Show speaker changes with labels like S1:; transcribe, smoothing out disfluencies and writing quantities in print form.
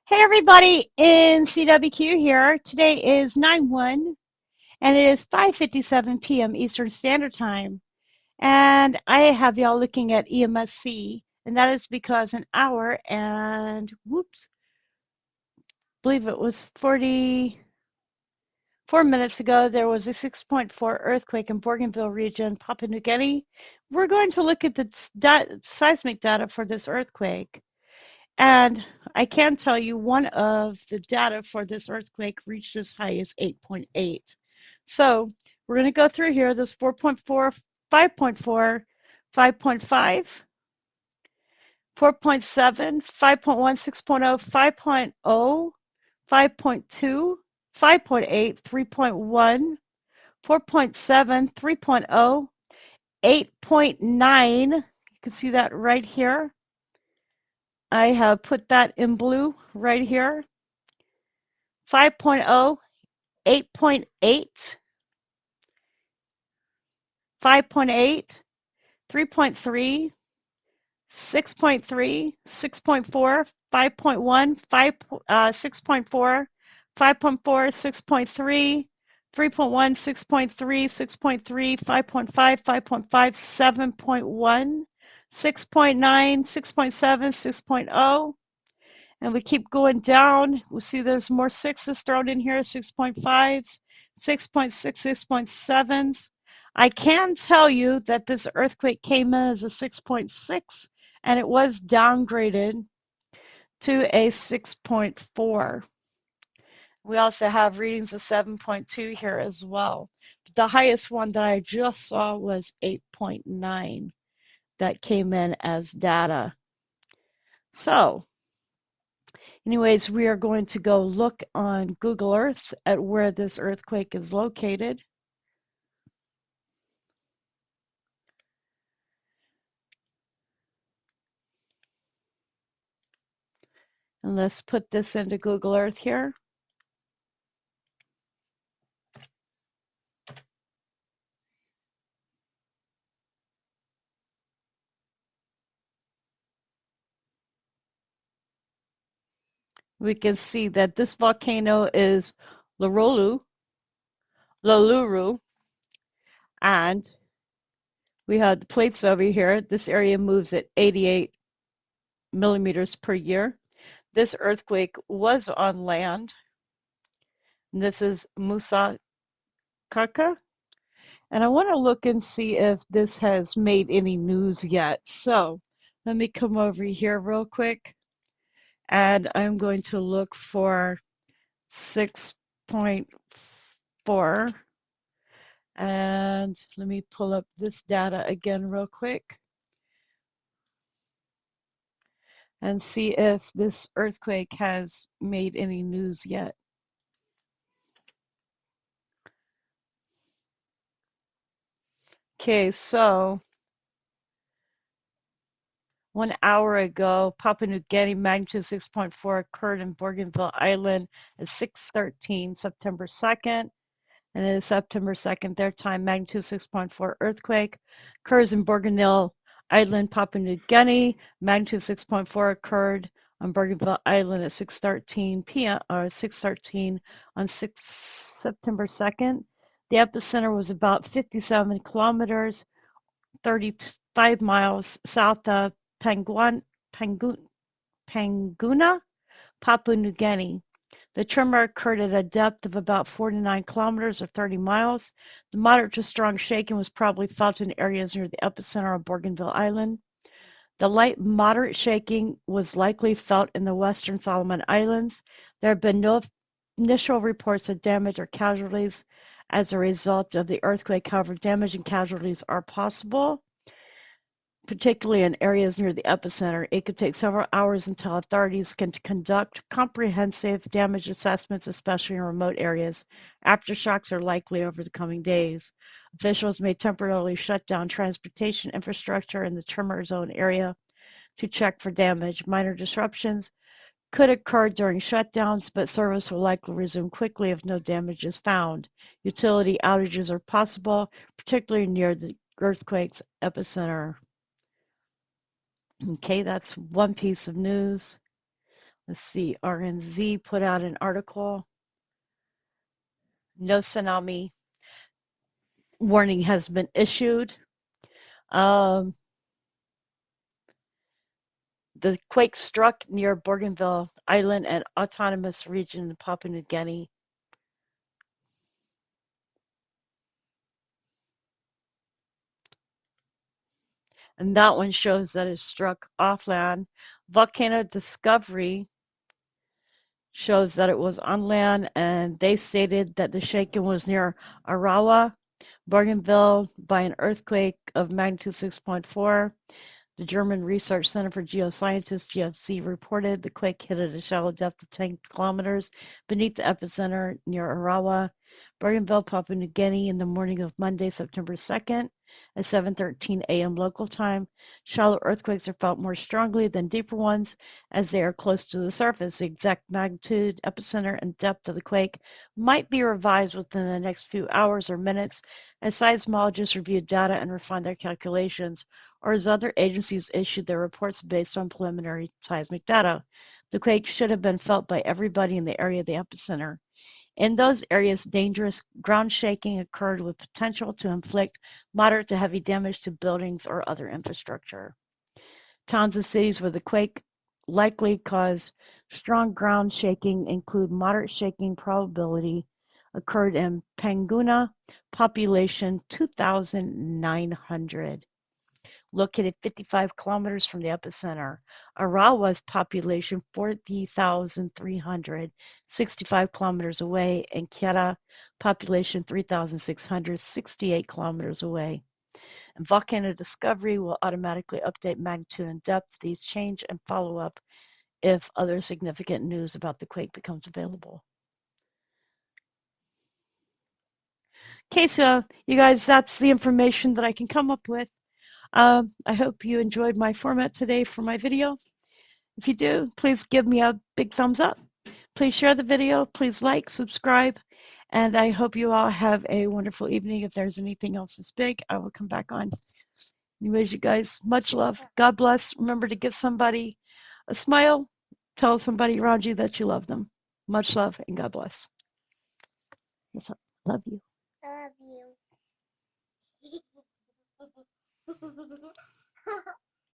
S1: Hey everybody, NCWQ here. Today is 9/1 and it is 5:57 p.m. Eastern Standard Time. And I have y'all looking at EMSC, and that is because an hour and whoops, I believe it was 44 minutes ago there was a 6.4 earthquake in Bougainville region, Papua New Guinea. We're going to look at the seismic data for this earthquake. And I can tell you one of the data for this earthquake reached as high as 8.8. So we're going to go through here. This 4.4, 5.4, 5.5, 4.7, 5.1, 6.0, 5.0, 5.2, 5.8, 3.1, 4.7, 3.0, 8.9. You can see that right here. I have put that in blue right here. 5.0, 8.8, 5.8, 3.3, 6.3, 6.4, 5.1, 6.4, 5.4, 6.3, 3.1, 6.3, 6.3, 5.5, 5.5, 7.1, 6.9, 6.7, 6.0. And we keep going down. We'll see there's more sixes thrown in here, 6.5s, 6.6, 6.7s. I can tell you that this earthquake came in as a 6.6 and it was downgraded to a 6.4. We also have readings of 7.2 here as well. The highest one that I just saw was 8.9 that came in as data. So anyways, we are going to go look on Google Earth at where this earthquake is located. And let's put this into Google Earth here. We can see that this volcano is Loluru, and we have the plates over here. This area moves at 88 millimeters per year. This earthquake was on land. And this is Musakaka. And I want to look and see if this has made any news yet. So let me come over here real quick. And I'm going to look for 6.4. And let me pull up this data again real quick and see if this earthquake has made any news yet. Okay, so 1 hour ago, Papua New Guinea magnitude 6.4 occurred in Bougainville Island at 6:13 September 2nd. And it is September 2nd, their time, magnitude 6.4 earthquake occurs in Bougainville Island, Papua New Guinea. Magnitude 6.4 occurred on Bougainville Island at 6:13 p.m. or 6:13 on September 2nd. The epicenter was about 57 kilometers, 35 miles south of Panguna, Papua New Guinea. The tremor occurred at a depth of about 49 kilometers or 30 miles. The moderate to strong shaking was probably felt in areas near the epicenter of Bougainville Island. The light moderate shaking was likely felt in the western Solomon Islands. There have been no initial reports of damage or casualties as a result of the earthquake. However, damage and casualties are possible, particularly in areas near the epicenter. It could take several hours until authorities can conduct comprehensive damage assessments, especially in remote areas. Aftershocks are likely over the coming days. Officials may temporarily shut down transportation infrastructure in the tremor zone area to check for damage. Minor disruptions could occur during shutdowns, but service will likely resume quickly if no damage is found. Utility outages are possible, particularly near the earthquake's epicenter. Okay, that's one piece of news. Let's see, RNZ put out an article. No tsunami warning has been issued. Um, the quake struck near Bougainville Island and Autonomous Region in Papua New Guinea. And that one shows that it struck off land. Volcano Discovery shows that it was on land, and they stated that the shaking was near Arawa, Bougainville, by an earthquake of magnitude 6.4. The German Research Center for Geosciences, GFC, reported the quake hit at a shallow depth of 10 kilometers beneath the epicenter near Arawa, Bougainville, Papua New Guinea, in the morning of Monday, September 2nd at 7:13 a.m. local time. Shallow earthquakes are felt more strongly than deeper ones as they are close to the surface. The exact magnitude, epicenter, and depth of the quake might be revised within the next few hours or minutes as seismologists review data and refine their calculations, or as other agencies issued their reports based on preliminary seismic data. The quake should have been felt by everybody in the area of the epicenter. In those areas, dangerous ground shaking occurred with potential to inflict moderate to heavy damage to buildings or other infrastructure. Towns and cities where the quake likely caused strong ground shaking include moderate shaking probability occurred in Panguna, population 2,900. Located 55 kilometers from the epicenter. Arawa's population 40,300, 65 kilometers away, and Kera population 3,600, 68 kilometers away. And Volcano Discovery will automatically update magnitude and depth. These change and follow up if other significant news about the quake becomes available. Okay, so you guys, that's the information that I can come up with. I hope you enjoyed my format today for my video. If you do, please give me a big thumbs up. Please share the video. Please like, subscribe. And I hope you all have a wonderful evening. If there's anything else that's big, I will come back on. Anyways, you guys, much love. God bless. Remember to give somebody a smile. Tell somebody around you that you love them. Much love and God bless. What's up? Love you.
S2: I love you.